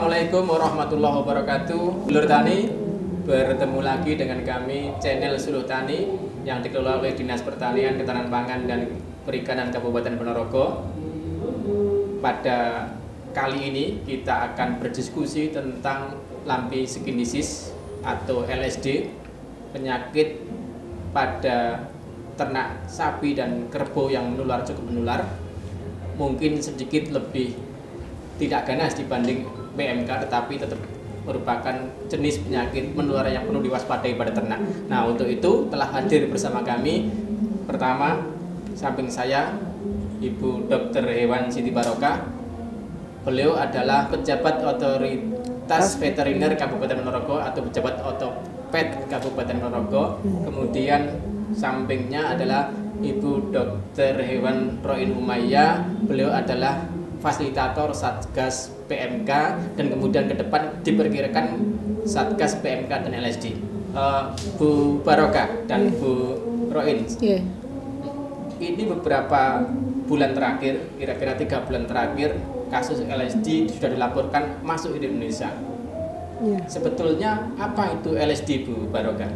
Assalamualaikum warahmatullahi wabarakatuh. Dulur Tani, bertemu lagi dengan kami channel Suluh Tani yang dikelola oleh Dinas Pertanian, Ketahanan Pangan dan Perikanan Kabupaten Ponorogo. Pada kali ini kita akan berdiskusi tentang lampi skin disease atau LSD, penyakit pada ternak sapi dan kerbau yang cukup menular, mungkin sedikit lebih tidak ganas dibanding PMK, tetapi tetap merupakan jenis penyakit menular yang perlu diwaspadai pada ternak. Nah, untuk itu telah hadir bersama kami. Pertama, samping saya Ibu Dr. Hewan Siti Barokah. Beliau adalah pejabat otoritas veteriner Kabupaten Ponorogo atau pejabat otopet Kabupaten Ponorogo. Kemudian sampingnya adalah Ibu Dr. Hewan Roin Umayyah. Beliau adalah fasilitator Satgas PMK dan kemudian ke depan diperkirakan Satgas PMK dan LSD. Bu Barokah dan Bu Roin, ini beberapa bulan terakhir, kira-kira 3 bulan terakhir, kasus LSD sudah dilaporkan masuk di Indonesia. Sebetulnya apa itu LSD, Bu Barokah?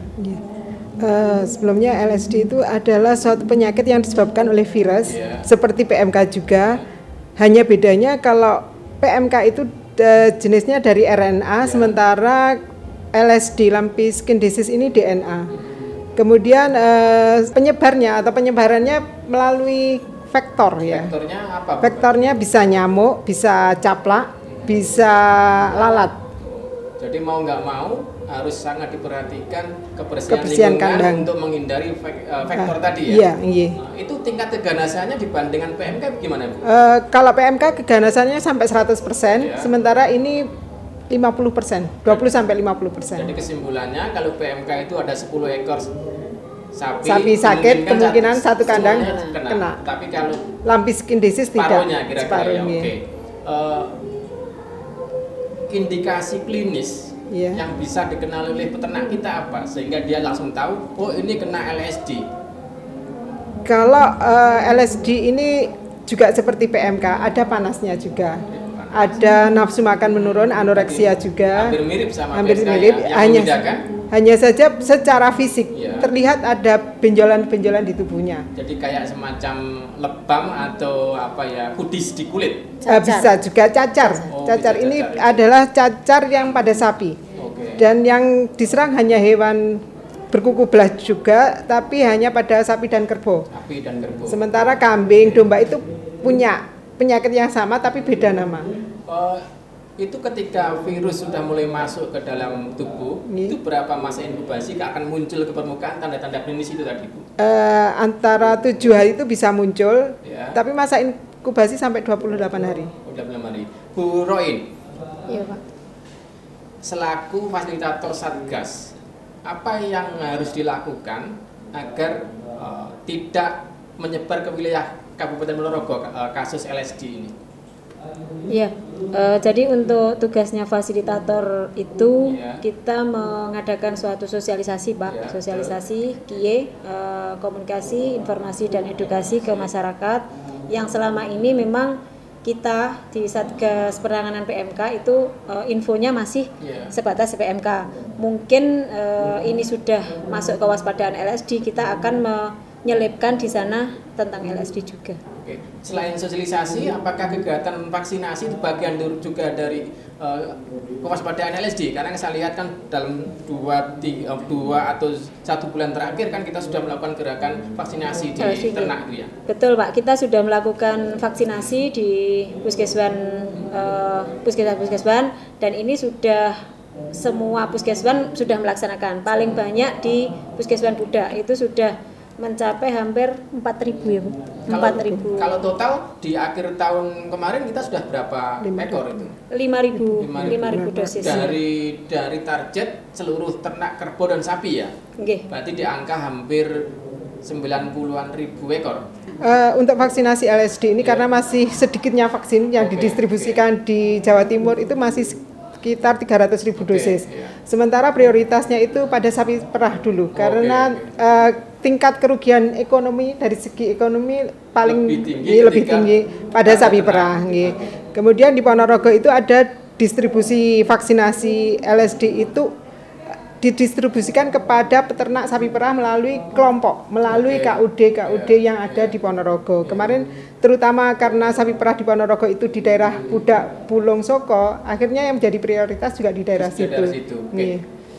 Sebelumnya LSD itu adalah suatu penyakit yang disebabkan oleh virus, seperti PMK juga. Hanya bedanya kalau PMK itu jenisnya dari RNA, sementara LSD, lampi skin disease, ini DNA. Kemudian penyebarannya melalui vektor, ya. Vektornya apa? Vektornya bisa nyamuk, bisa caplak, bisa lalat. Jadi mau nggak mau harus sangat diperhatikan kebersihan lingkungan kandang untuk menghindari vektor tadi, ya. Iya. Nah, itu tingkat keganasannya dibandingkan PMK gimana, Bu? Kalau PMK keganasannya sampai 100%, sementara ini 50%, 20-50%. Jadi kesimpulannya kalau PMK itu ada 10 ekor sapi sakit, kemungkinan satu kandang kena. Tapi kalau lampi skin disease tidak. Kira-kira, ya, oke. Indikasi klinis yang bisa dikenal oleh peternak kita apa sehingga dia langsung tahu, oh ini kena LSD? Kalau LSD ini juga seperti PMK, ada panasnya juga, ada nafsu makan menurun, anoreksia juga, hampir mirip sama hampir PMK, mirip, ya? hanya saja secara fisik terlihat ada benjolan-benjolan di tubuhnya. Jadi kayak semacam lebam atau apa ya, kudis di kulit? Bisa juga cacar. Cacar ini adalah cacar yang pada sapi. Dan yang diserang hanya hewan berkuku belah juga, tapi hanya pada sapi dan kerbau. Sementara kambing, domba itu punya penyakit yang sama tapi beda nama. Itu ketika virus sudah mulai masuk ke dalam tubuh, itu berapa masa inkubasi akan muncul ke permukaan tanda-tanda klinis itu tadi, Bu? Antara 7 hari itu bisa muncul, tapi masa inkubasi sampai 28 hari. 28 hari. Bu Roin. Iya, Pak. Selaku fasilitator Satgas, apa yang harus dilakukan agar tidak menyebar ke wilayah Kabupaten Ponorogo kasus LSD ini? Iya, jadi untuk tugasnya fasilitator itu kita mengadakan suatu sosialisasi, Pak, sosialisasi, komunikasi, informasi dan edukasi ke masyarakat yang selama ini memang kita di Satgas Penanganan PMK itu infonya masih sebatas PMK. Mungkin ini sudah masuk ke waspadaan LSD, kita akan menyelipkan di sana tentang LSD juga. Oke. Selain sosialisasi, apakah kegiatan vaksinasi itu bagian juga dari kewaspadaan LSD? Karena saya lihat kan dalam 2 atau 1 bulan terakhir kan kita sudah melakukan gerakan vaksinasi di ternak itu, ya. Betul, Pak. Kita sudah melakukan vaksinasi di puskeswan dan ini sudah semua puskeswan sudah melaksanakan. Paling banyak di Puskeswan Budak itu sudah mencapai hampir 4.000, ya, Bu. 4.000. Kalau total di akhir tahun kemarin kita sudah berapa ekor itu? 5.000 dosis. Dari target seluruh ternak kerbau dan sapi, ya? Berarti di angka hampir 90-an ribu ekor. Untuk vaksinasi LSD ini karena masih sedikitnya vaksin yang didistribusikan di Jawa Timur itu masih sekitar 300.000 dosis. Sementara prioritasnya itu pada sapi perah dulu karena tingkat kerugian ekonomi dari segi ekonomi paling lebih tinggi pada sapi perah. Kemudian di Ponorogo itu ada distribusi vaksinasi LSD itu didistribusikan kepada peternak sapi perah melalui kelompok, melalui KUD yang ada di Ponorogo. Kemarin terutama karena sapi perah di Ponorogo itu di daerah Pudak Bulung Soko, akhirnya yang menjadi prioritas juga di daerah situ.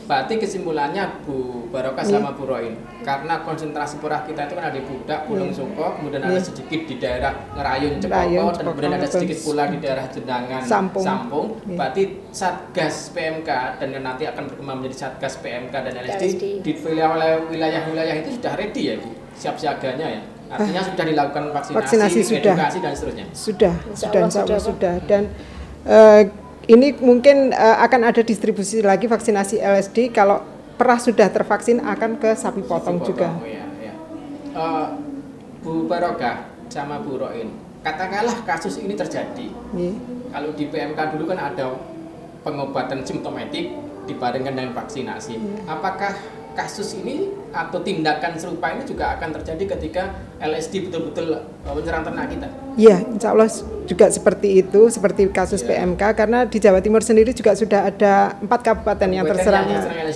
Berarti kesimpulannya Bu Barokah sama Bu Roin, karena konsentrasi perah kita itu kan ada di Pudak, Bulung Soko, kemudian ada sedikit di daerah Ngerayun, Cepoko, dan kemudian ada sedikit pula di daerah Jendangan, Sampung. Berarti Satgas PMK dan yang nanti akan berkembang menjadi Satgas PMK dan LSD di wilayah-wilayah itu sudah ready ya Bu, siap siaganya ya. Artinya sudah dilakukan vaksinasi edukasi dan seterusnya. Sudah. Dan ini mungkin akan ada distribusi lagi vaksinasi LSD. Kalau perah sudah tervaksin akan ke sapi potong juga. Bu Barokah sama Bu Roin, katakanlah kasus ini terjadi. Kalau di PMK dulu kan ada pengobatan simptomatik dibarengkan dengan vaksinasi. Apakah kasus ini atau tindakan serupa ini juga akan terjadi ketika LSD betul-betul menyerang ternak kita? Iya, insya Allah juga seperti itu, seperti kasus PMK, karena di Jawa Timur sendiri juga sudah ada 4 kabupaten yang terserang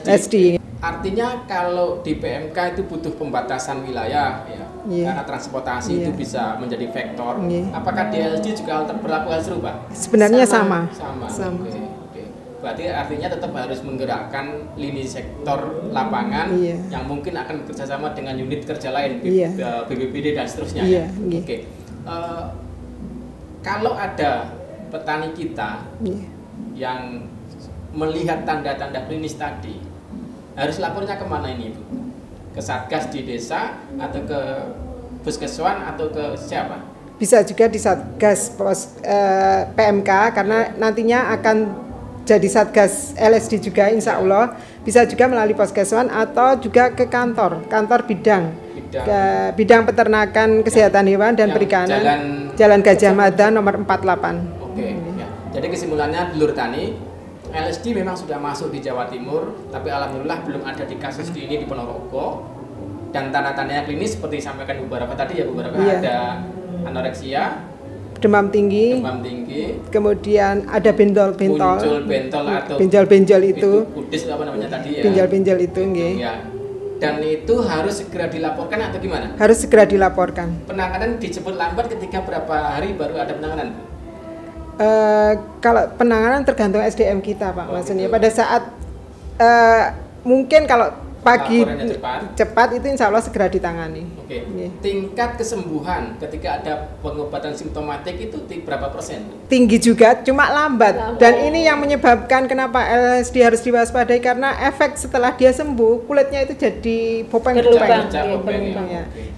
LSD. Artinya kalau di PMK itu butuh pembatasan wilayah, ya, karena transportasi itu bisa menjadi vektor. Apakah di LSD juga berlaku hal serupa? Sebenarnya sama. Berarti artinya tetap harus menggerakkan lini sektor lapangan yang mungkin akan bekerjasama dengan unit kerja lain, BPBD dan seterusnya. Kalau ada petani kita yang melihat tanda-tanda klinis tadi, harus lapornya kemana ini Bu? Ke Satgas di desa atau ke Puskeswan atau ke siapa? Bisa juga di Satgas PMK karena nantinya akan jadi Satgas LSD juga insya Allah. Bisa juga melalui Puskeswan atau juga ke kantor bidang peternakan kesehatan hewan dan perikanan Jalan Gajah Mada nomor 48. Jadi kesimpulannya dulur tani, LSD memang sudah masuk di Jawa Timur, tapi alhamdulillah belum ada di kasus ini di Ponorogo. Dan tanda-tandanya klinis seperti disampaikan Bu Barokah tadi ya Bu Barokah, ada anoreksia, demam tinggi, kemudian ada benjol-benjol itu kudis apa namanya tadi ya, benjol-benjol itu dan itu harus segera dilaporkan atau gimana? Harus segera dilaporkan. Penanganan disebut lambat ketika berapa hari baru ada penanganan? Kalau penanganan tergantung SDM kita Pak, maksudnya pada saat mungkin kalau pagi cepat itu insya Allah segera ditangani. Tingkat kesembuhan ketika ada pengobatan simptomatik itu berapa persen? Tinggi juga, cuma lambat. Dan ini yang menyebabkan kenapa LSD harus diwaspadai, karena efek setelah dia sembuh kulitnya itu jadi bopeng.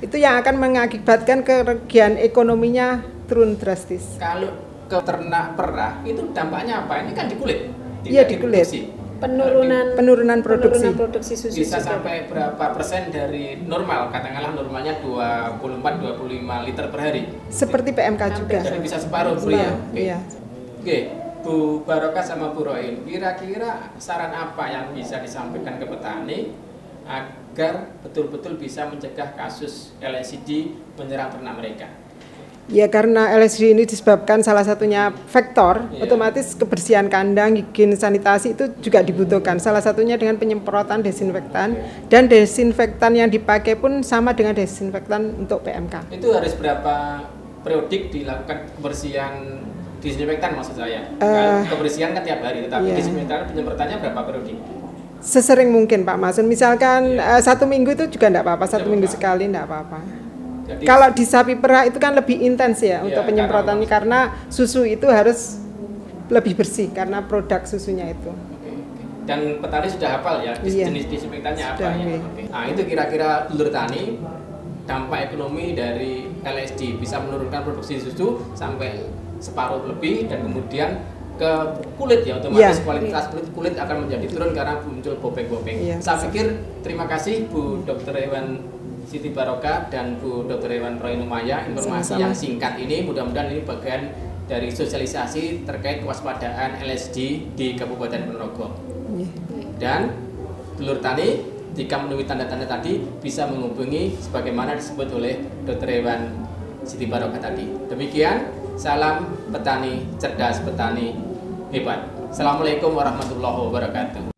Itu yang akan mengakibatkan kerugian ekonominya turun drastis. Kalau ke ternak perah itu dampaknya apa? Ini kan di kulit. Iya, di kulit. Penurunan produksi susu bisa sampai berapa persen dari normal, katakanlah normalnya 24-25 liter per hari seperti PMK juga, jadi bisa separuh ya. Bu Barokah sama Bu Roin, kira-kira saran apa yang bisa disampaikan ke petani agar betul-betul bisa mencegah kasus LSD menyerang ternak mereka? Ya karena LSD ini disebabkan salah satunya vektor, otomatis kebersihan kandang, higien sanitasi itu juga dibutuhkan. Salah satunya dengan penyemprotan desinfektan, dan desinfektan yang dipakai pun sama dengan desinfektan untuk PMK. Itu harus berapa periodik dilakukan kebersihan desinfektan maksud saya? Kebersihan kan tiap hari, tetapi desinfektan penyemprotannya berapa periodik? Sesering mungkin Pak Masun, misalkan 1 minggu itu juga enggak apa-apa, 1 minggu sekali enggak apa-apa. Jadi, kalau di sapi perah itu kan lebih intens ya untuk penyemprotannya, karena susu itu harus lebih bersih karena produk susunya itu. Dan petani sudah hafal ya jenis desinfektannya apa ya. Nah itu kira-kira dulur tani dampak ekonomi dari LSD bisa menurunkan produksi susu sampai separuh lebih, dan kemudian ke kulit ya, otomatis kualitas kulit akan menjadi turun karena muncul bopeng-bopeng. Saya pikir terima kasih Bu Dr. Hewan Siti Barokah dan Bu Dr. Hewan Roin Umaya, informasi yang singkat ini mudah-mudahan ini bagian dari sosialisasi terkait kewaspadaan LSD di Kabupaten Ponorogo. Dan dulur tani jika menemui tanda-tanda tadi bisa menghubungi sebagaimana disebut oleh Dr. Hewan Siti Barokah tadi. Demikian, salam petani cerdas, petani hebat. Assalamualaikum warahmatullahi wabarakatuh.